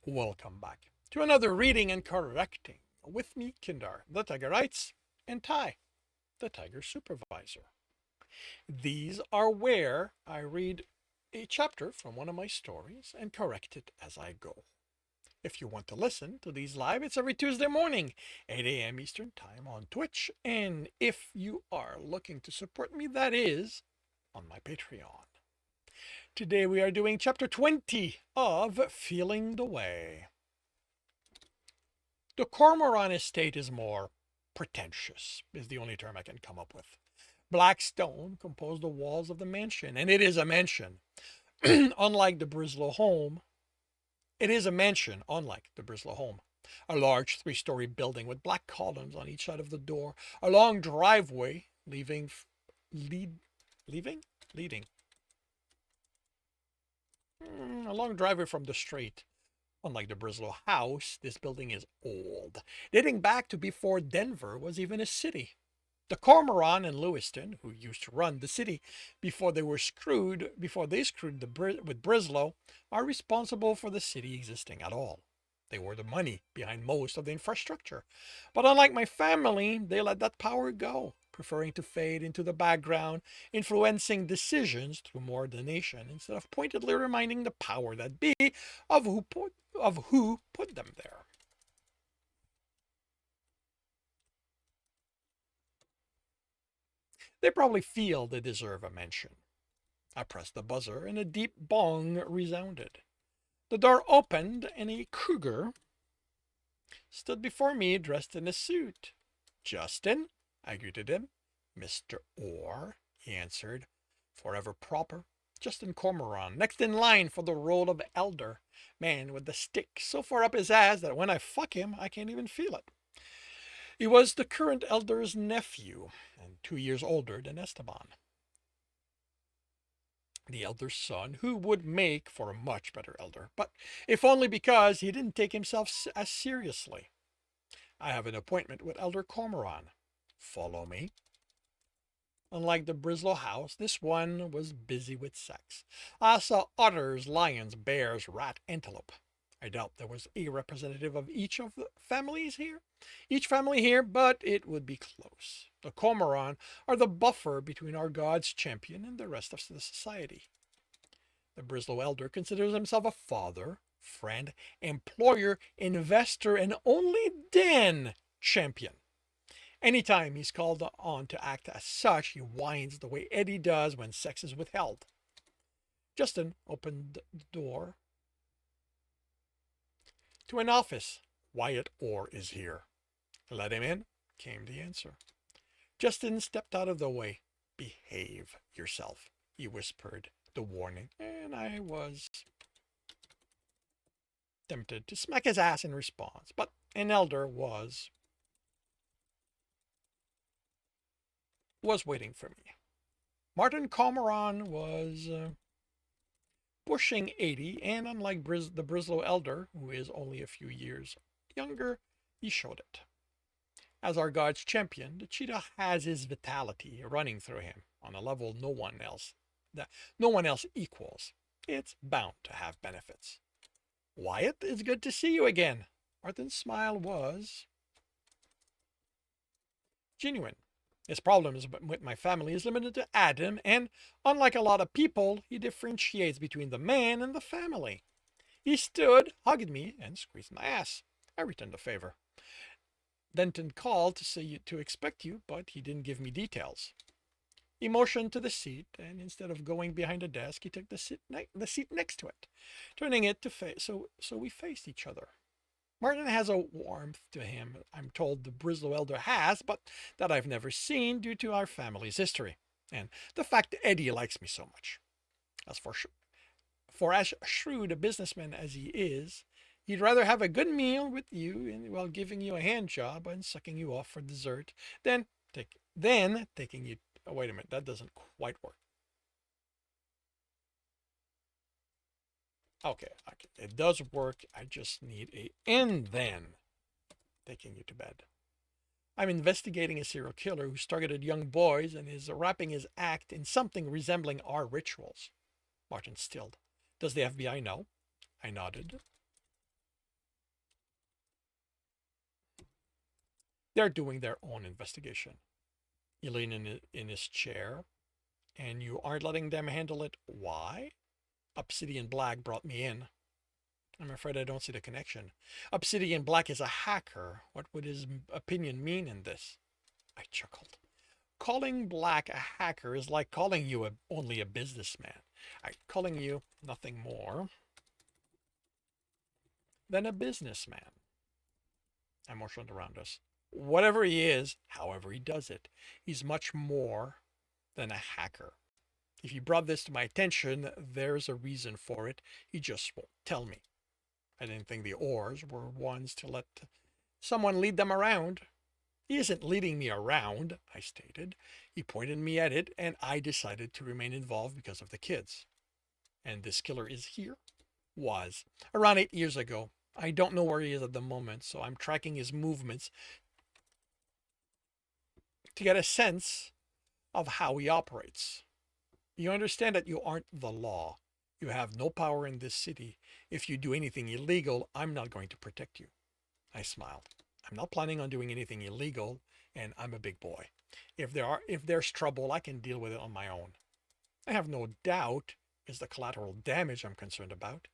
Welcome back to another reading and correcting with me, Kindar, the Tiger Writes, and Ty, the Tiger Supervisor. These are where I read a chapter from one of my stories and correct it as I go. If you want to listen to these live, it's every Tuesday morning, 8 a.m. Eastern Time on Twitch. And if you are looking to support me, that is on my Patreon. Today we are doing chapter 20 of Feeling the Way. The Cormoran estate is more pretentious, is the only term I can come up with. Black stone composed the walls of the mansion, and it is a mansion. Unlike the Brislow home, it is a mansion, unlike the Brislow home. A large three-story building with black columns on each side of the door, a long driveway leading, a long driveway from the street. Unlike the Brislow house, this building is old, dating back to before Denver was even a city. The Cormoran and Lewiston, who used to run the city before they screwed with Brislow, are responsible for the city existing at all. They were the money behind most of the infrastructure. But unlike my family, they let that power go, preferring to fade into the background, influencing decisions through more donation instead of pointedly reminding the power that be of who put them there. They probably feel they deserve a mention. I pressed the buzzer and a deep bong resounded. The door opened and a cougar stood before me dressed in a suit. Justin, I greeted him. Mr. Orr, he answered. Forever proper. Justin Cormoran, next in line for the role of elder. Man with the stick so far up his ass that when I fuck him, I can't even feel it. He was the current elder's nephew, and 2 years older than Esteban. The elder's son, who would make for a much better elder, but if only because he didn't take himself as seriously. I have an appointment with Elder Cormoran. Follow me. Unlike the Brislow house, this one was busy with sex. I saw otters, lions, bears, rat, antelope. I doubt there was a representative of each of the families here. Each family here, but it would be close. The Cormoran are the buffer between our God's champion and the rest of the society. The Brislow elder considers himself a father, friend, employer, investor, and only then champion. Anytime he's called on to act as such, he whines the way Eddie does when sex is withheld. Justin opened the door to an office. Wyatt Orr is here. Let him in, came the answer. Justin stepped out of the way. Behave yourself, he whispered the warning, and I was tempted to smack his ass in response, but an elder was waiting for me. Martin Cormoran was pushing 80, and unlike the Brislow elder, who is only a few years younger, he showed it. As our God's champion, the cheetah has his vitality running through him on a level no one else equals. It's bound to have benefits. Wyatt, it's good to see you again. Martin's smile was genuine. His problems with my family is limited to Adam, and unlike a lot of people, he differentiates between the man and the family. He stood, hugged me, and squeezed my ass. I returned the favor. Denton called to say to expect you, but he didn't give me details. He motioned to the seat, and instead of going behind the desk, he took the seat next to it, turning it to face so we faced each other. Martin has a warmth to him I'm told the Brislow elder has, but that I've never seen due to our family's history, and the fact that Eddie likes me so much. As for as shrewd a businessman as he is, he'd rather have a good meal with you while giving you a hand job and sucking you off for dessert than taking you. Oh, wait a minute, that doesn't quite work. Okay, it does work. I just need and then taking you to bed. I'm investigating a serial killer who's targeted young boys and is wrapping his act in something resembling our rituals. Martin stilled. Does the FBI know? I nodded. They're doing their own investigation. You lean in his chair, and you aren't letting them handle it. Why? Obsidian Black brought me in. I'm afraid I don't see the connection. Obsidian Black is a hacker. What would his opinion mean in this? I chuckled. Calling Black a hacker is like calling you only a businessman. I'm calling you nothing more than a businessman. I motioned around us. Whatever he is, however he does it, he's much more than a hacker. If he brought this to my attention, there's a reason for it. He just won't tell me. I didn't think the Orrs were ones to let someone lead them around. He isn't leading me around, I stated. He pointed me at it, and I decided to remain involved because of the kids. And this killer is here? Was. Around 8 years ago. I don't know where he is at the moment, so I'm tracking his movements to get a sense of how he operates. You understand that you aren't the law. You have no power in this city. If you do anything illegal, I'm not going to protect you. I smiled. I'm not planning on doing anything illegal, and I'm a big boy. If there's trouble, I can deal with it on my own. I have no doubt it's the collateral damage I'm concerned about.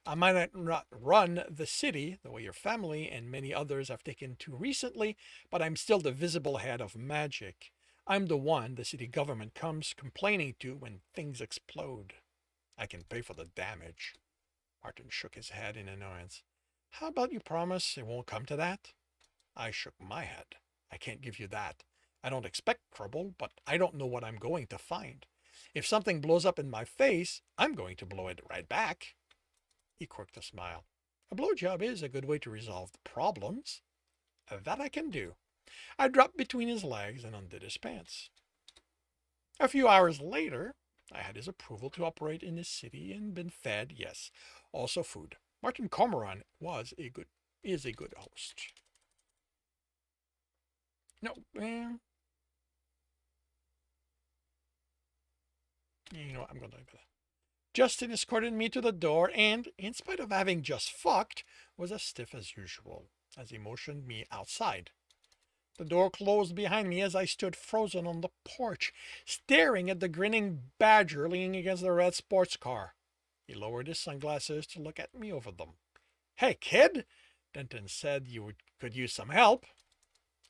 I might not run the city the way your family and many others have taken to recently, but I'm still the visible head of magic. I'm the one the city government comes complaining to when things explode. I can pay for the damage. Martin shook his head in annoyance. How about you promise it won't come to that? I shook my head. I can't give you that. I don't expect trouble, but I don't know what I'm going to find. If something blows up in my face, I'm going to blow it right back. He quirked a smile. A blowjob is a good way to resolve problems. That I can do. I dropped between his legs and undid his pants. A few hours later, I had his approval to operate in his city and been fed, yes, also food. Martin Cormoran is a good host. No, you know what, I'm going to leave it. Justin escorted me to the door and, in spite of having just fucked, was as stiff as usual, as he motioned me outside. The door closed behind me as I stood frozen on the porch, staring at the grinning badger leaning against the red sports car. He lowered his sunglasses to look at me over them. Hey, kid, Denton said you could use some help.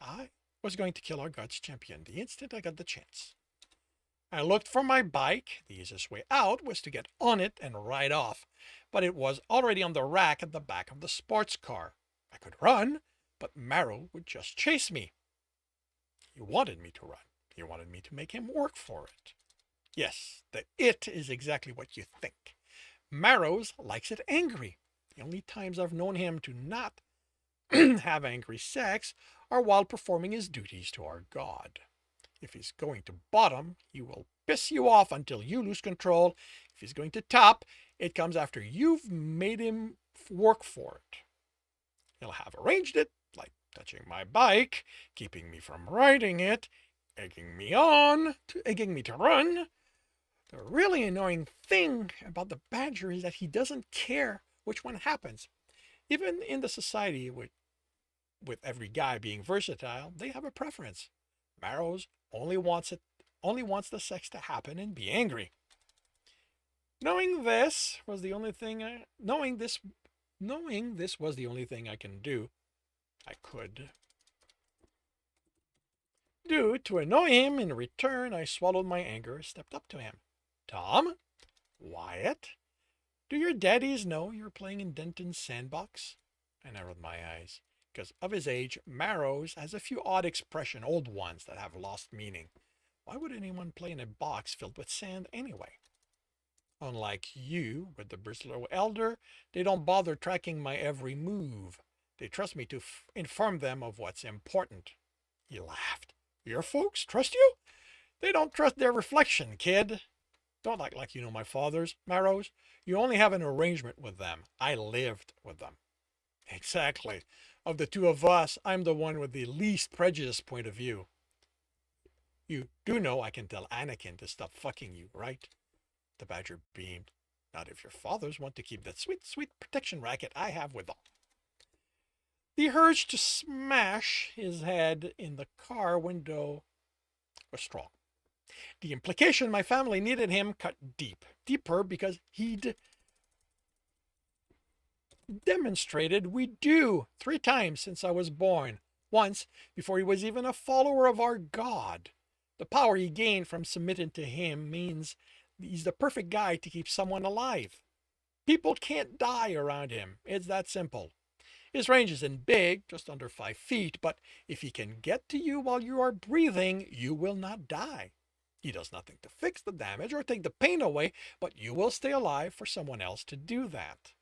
I was going to kill our God's champion the instant I got the chance. I looked for my bike. The easiest way out was to get on it and ride off, but it was already on the rack at the back of the sports car. I could run, but Marrow would just chase me. He wanted me to run. He wanted me to make him work for it. Yes, the it is exactly what you think. Marrows likes it angry. The only times I've known him to not have angry sex are while performing his duties to our God. If he's going to bottom, he will piss you off until you lose control. If he's going to top, it comes after you've made him work for it. He'll have arranged it, like touching my bike, keeping me from riding it, egging me to run. The really annoying thing about the badger is that he doesn't care which one happens. Even in the society with every guy being versatile, they have a preference. Marrows only wants the sex to happen and be angry. Knowing this was the only thing I can do. I could do to annoy him. In return, I swallowed my anger, stepped up to him. Tom? Wyatt? Do your daddies know you're playing in Denton's sandbox? I narrowed my eyes. Because of his age, Marrows has a few odd expression, old ones that have lost meaning. Why would anyone play in a box filled with sand anyway? Unlike you, with the Bristler Elder, they don't bother tracking my every move. They trust me to inform them of what's important. He laughed. Your folks trust you? They don't trust their reflection, kid. Don't act like you know my fathers, Marrows. You only have an arrangement with them. I lived with them. Exactly. Of the two of us, I'm the one with the least prejudiced point of view. You do know I can tell Anakin to stop fucking you, right? The badger beamed. Not if your fathers want to keep that sweet, sweet protection racket I have with them. The urge to smash his head in the car window was strong. The implication my family needed him cut deep, deeper because he'd demonstrated we do 3 times since I was born. Once, before he was even a follower of our God. The power he gained from submitting to him means he's the perfect guy to keep someone alive. People can't die around him. It's that simple. His range isn't big, just under 5 feet, but if he can get to you while you are breathing, you will not die. He does nothing to fix the damage or take the pain away, but you will stay alive for someone else to do that.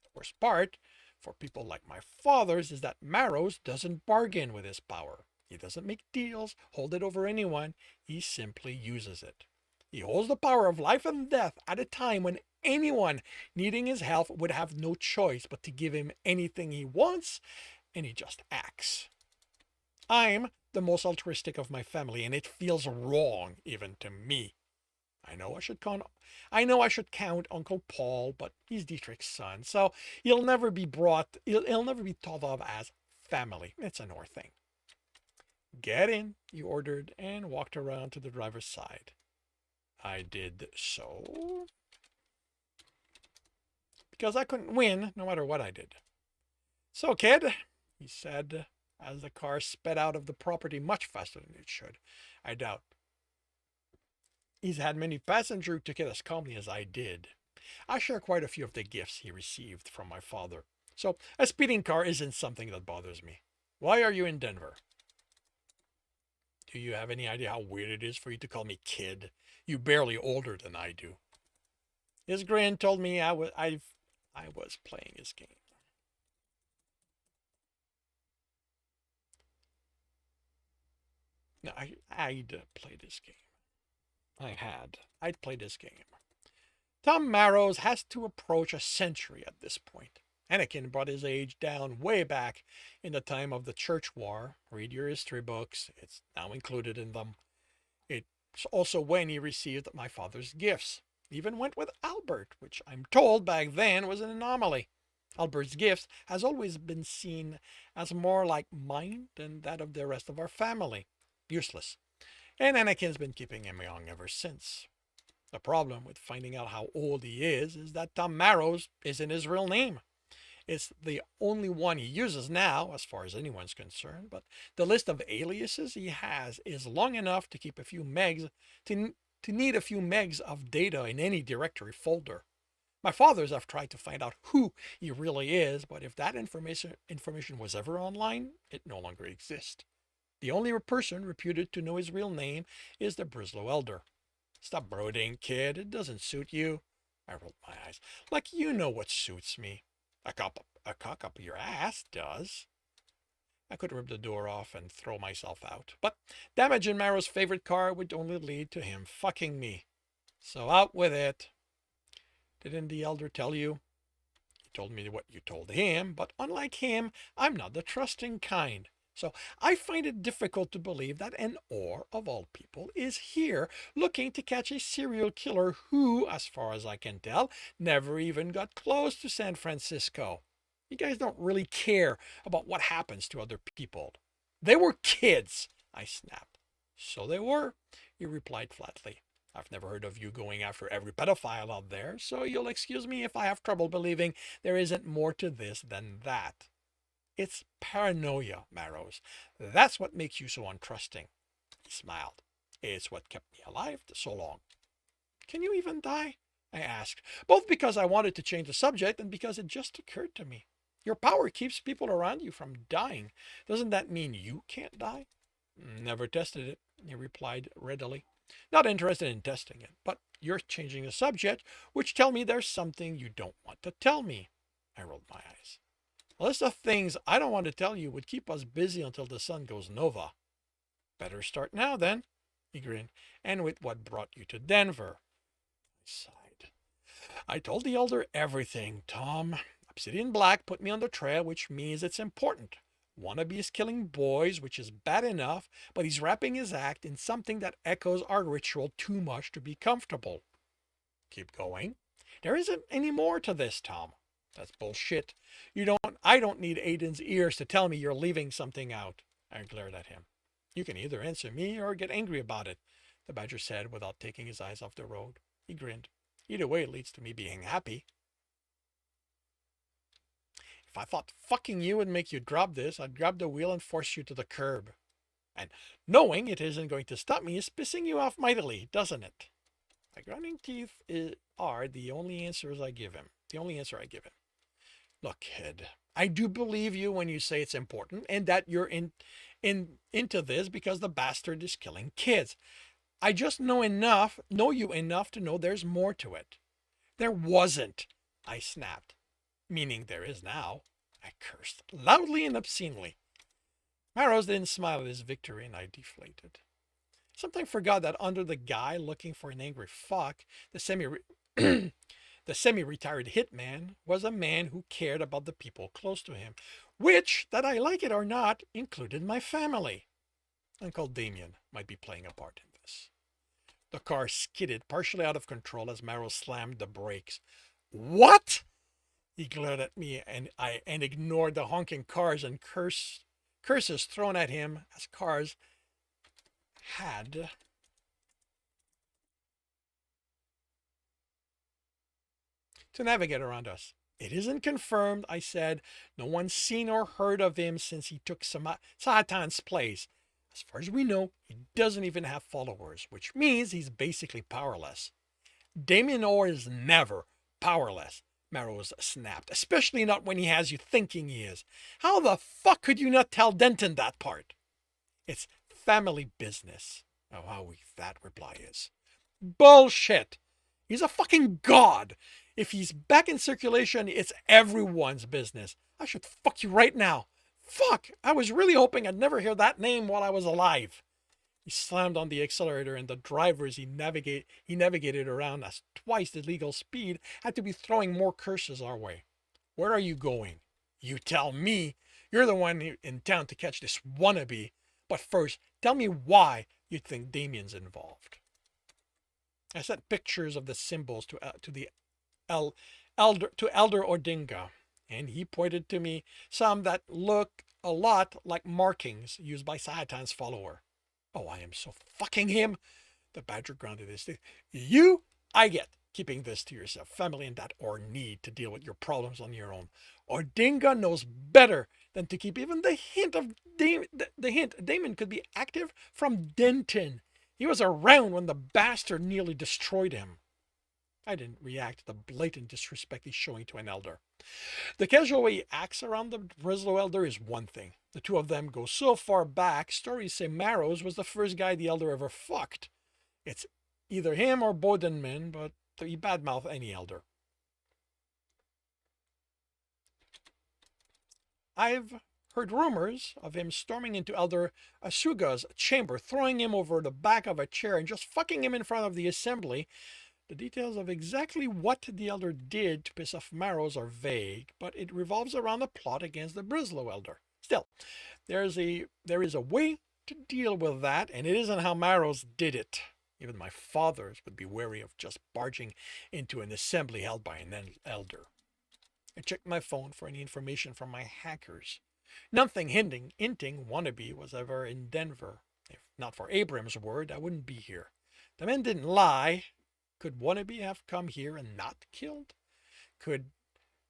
The worst part, for people like my father's, is that Marrows doesn't bargain with his power. He doesn't make deals, hold it over anyone. He simply uses it. He holds the power of life and death at a time when anyone needing his help would have no choice but to give him anything he wants, and he just acts. I'm the most altruistic of my family, and it feels wrong even to me. I know I should count Uncle Paul, but he's Dietrich's son, so he'll never be thought of as family. It's an Orr thing. Get in, he ordered, and walked around to the driver's side. I did so because I couldn't win no matter what I did. So, kid, he said as the car sped out of the property much faster than it should. I doubt he's had many passengers who took it as calmly as I did. I share quite a few of the gifts he received from my father. So a speeding car isn't something that bothers me. Why are you in Denver? Do you have any idea how weird it is for you to call me kid? You barely older than I do. His grin told me I was playing his game. No, I'd played this game. I'd played this game. Tom Marrows has to approach a century at this point. Anakin brought his age down way back in the time of the Church War. Read your history books. It's now included in them. It's also when he received my father's gifts. Even went with Albert, which I'm told back then was an anomaly. Albert's gifts has always been seen as more like mine than that of the rest of our family. Useless. And Anakin's been keeping him young ever since. The problem with finding out how old he is that Tom Marrows isn't his real name. It's the only one he uses now, as far as anyone's concerned, but the list of aliases he has is long enough to keep a few megs, to need a few megs of data in any directory folder. My fathers have tried to find out who he really is, but if that information was ever online, it no longer exists. The only person reputed to know his real name is the Brislow Elder. Stop brooding, kid. It doesn't suit you. I rolled my eyes. Like you know what suits me. A cock up your ass does. I could rip the door off and throw myself out. But damaging Marrow's favorite car would only lead to him fucking me. So out with it. Didn't the elder tell you? He told me what you told him, but unlike him, I'm not the trusting kind. So I find it difficult to believe that an Orr, of all people, is here looking to catch a serial killer who, as far as I can tell, never even got close to San Francisco. You guys don't really care about what happens to other people. They were kids, I snapped. So they were, he replied flatly. I've never heard of you going after every pedophile out there, so you'll excuse me if I have trouble believing there isn't more to this than that. It's paranoia, Marrows. That's what makes you so untrusting. He smiled. It's what kept me alive so long. Can you even die? I asked, both because I wanted to change the subject and because it just occurred to me. Your power keeps people around you from dying. Doesn't that mean you can't die? Never tested it, he replied readily. Not interested in testing it, but you're changing the subject, which tell me there's something you don't want to tell me. I rolled my eyes. A list of things I don't want to tell you would keep us busy until the sun goes nova. Better start now, then, he grinned. And with what brought you to Denver? I sighed. I told the elder everything, Tom. Obsidian Black put me on the trail, which means it's important. Wannabe is killing boys, which is bad enough, but he's wrapping his act in something that echoes our ritual too much to be comfortable. Keep going. There isn't any more to this, Tom. That's bullshit. I don't need Aiden's ears to tell me you're leaving something out. I glared at him. You can either answer me or get angry about it, the badger said without taking his eyes off the road. He grinned. Either way it leads to me being happy. If I thought fucking you would make you drop this, I'd grab the wheel and force you to the curb. And knowing it isn't going to stop me is pissing you off mightily, doesn't it? My grinding teeth are the only answers I give him. The only answer I give him. Look, kid, I do believe you when you say it's important and that you're into this because the bastard is killing kids. I just know you enough to know there's more to it. There wasn't, I snapped. Meaning there is now. I cursed, loudly and obscenely. Marrows didn't smile at his victory, and I deflated. Something forgot that under the guy looking for an angry fuck, the semi-retired hitman was a man who cared about the people close to him, which, that I like it or not, included my family. Uncle Damien might be playing a part in this. The car skidded partially out of control as Marrow slammed the brakes. What? He glared at me and ignored the honking cars and curses thrown at him as cars had to navigate around us. It isn't confirmed, I said. No one's seen or heard of him since he took Satan's place. As far as we know, he doesn't even have followers, which means he's basically powerless. Damien Orr is never powerless, Marrows snapped, especially not when he has you thinking he is. How the fuck could you not tell Denton that part? It's family business. Oh, how weak that reply is. Bullshit. He's a fucking god. If he's back in circulation, it's everyone's business. I should fuck you right now. Fuck, I was really hoping I'd never hear that name while I was alive. He slammed on the accelerator and the drivers he navigated around at twice the legal speed had to be throwing more curses our way. Where are you going? You tell me. You're the one in town to catch this wannabe. But first, tell me why you think Damien's involved. I sent pictures of the symbols to Elder Ordinga, and he pointed to me some that look a lot like markings used by Satan's follower. Oh, I am so fucking him. The badger grounded his teeth. I get keeping this to yourself. Family and that or need to deal with your problems on your own. Ordinga knows better than to keep even the hint of the hint. Damon could be active from Denton. He was around when the bastard nearly destroyed him. I didn't react to the blatant disrespect he's showing to an elder. The casual way he acts around the Breslow elder is one thing. The two of them go so far back, stories say Marrows was the first guy the elder ever fucked. It's either him or Bodenman, but he badmouth any elder. I've heard rumors of him storming into Elder Asuga's chamber, throwing him over the back of a chair and just fucking him in front of the assembly. The details of exactly what the elder did to piss off Marrows are vague, but it revolves around a plot against the Breslow elder. Still, there is a way to deal with that, and it isn't how Marrows did it. Even my fathers would be wary of just barging into an assembly held by an elder. I checked my phone for any information from my hackers. Nothing hinting Wannabe was ever in Denver. If not for Abraham's word, I wouldn't be here. The men didn't lie. Could Wannabe have come here and not killed? Could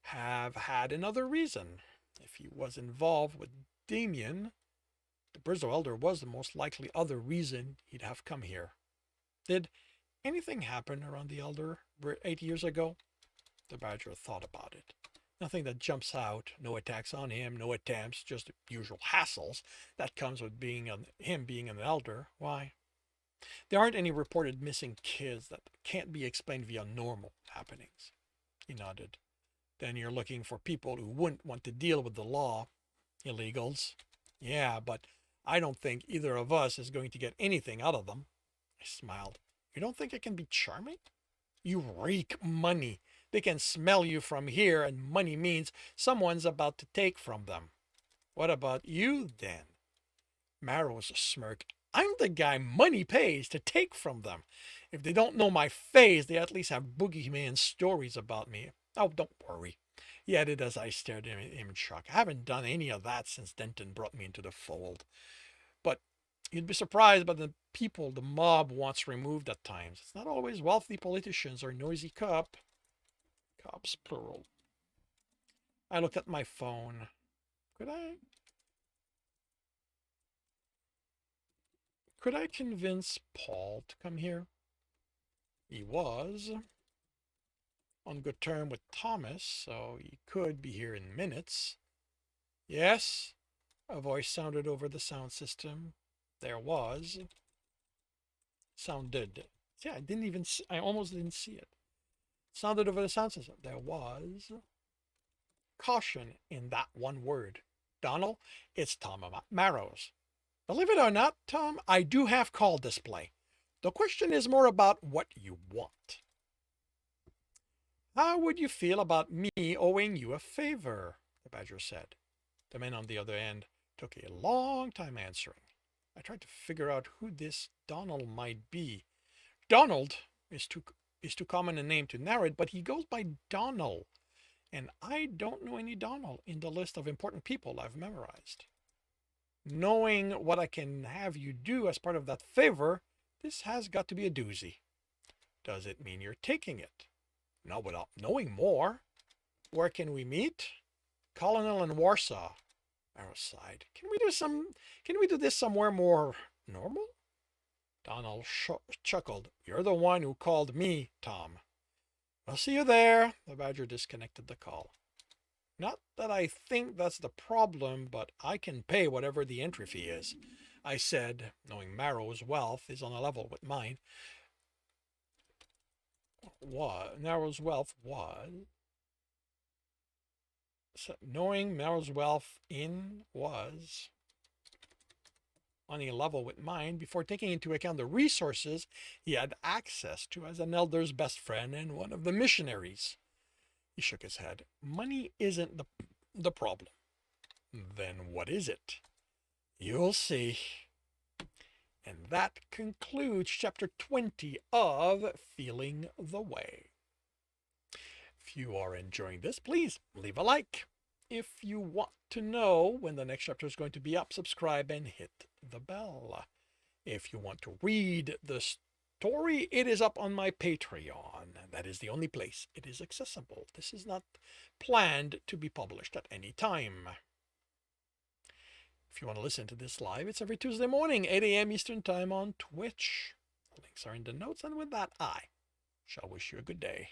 have had another reason. If he was involved with Damien, the Breslow elder was the most likely other reason he'd have come here. Did anything happen around the elder 8 years ago? The badger thought about it. Nothing that jumps out, no attacks on him, no attempts, just the usual hassles that comes with him being an elder. Why? There aren't any reported missing kids that can't be explained via normal happenings. He nodded. Then you're looking for people who wouldn't want to deal with the law. Illegals. Yeah, but I don't think either of us is going to get anything out of them. I smiled. You don't think I can be charming? You reek money. They can smell you from here, and money means someone's about to take from them. What about you, then? Marrow's smirk. I'm the guy money pays to take from them. If they don't know my face, they at least have boogeyman stories about me. Oh, don't worry. he added as I stared at him in shock. I haven't done any of that since Denton brought me into the fold. But you'd be surprised by the people the mob wants removed at times. It's not always wealthy politicians or noisy cops, plural. I looked at my phone. Could I Could I convince Paul to come here? He was on good term with Thomas, so he could be here in minutes. Yes, a voice sounded over the sound system. There was. Sounded. Yeah, I almost didn't see it. Sounded over the sound system. There was caution in that one word. Donald, it's Tom Marrows. Believe it or not, Tom, I do have call display. The question is more about what you want. How would you feel about me owing you a favor? The badger said. The man on the other end took a long time answering. I tried to figure out who this Donald might be. Donald is too common a name to narrate, but he goes by Donald, and I don't know any Donald in the list of important people I've memorized. Knowing what I can have you do as part of that favor, this has got to be a doozy. Does it mean you're taking it? Not without knowing more. Where can we meet? Colonel in Warsaw. Arrow sighed. Can we do this somewhere more normal? Donald chuckled. You're the one who called me, Tom. I'll see you there. The badger disconnected the call. Not that I think that's the problem, but I can pay whatever the entry fee is, I said, knowing Marrow's wealth is on a level with mine. Marrow's wealth was... knowing Marrow's wealth was on a level with mine before taking into account the resources he had access to as an elder's best friend and one of the missionaries. He shook his head. Money isn't the problem. Then what is it? You'll see. And that concludes chapter 20 of Feeling the Way. If you are enjoying this, please leave a like. If you want to know when the next chapter is going to be up, subscribe and hit the bell. If you want to read the story, it is up on my Patreon. That is the only place it is accessible. This is not planned to be published at any time. If you want to listen to this live, it's every Tuesday morning, 8 a.m. Eastern Time on Twitch. The links are in the notes, and with that, I shall wish you a good day.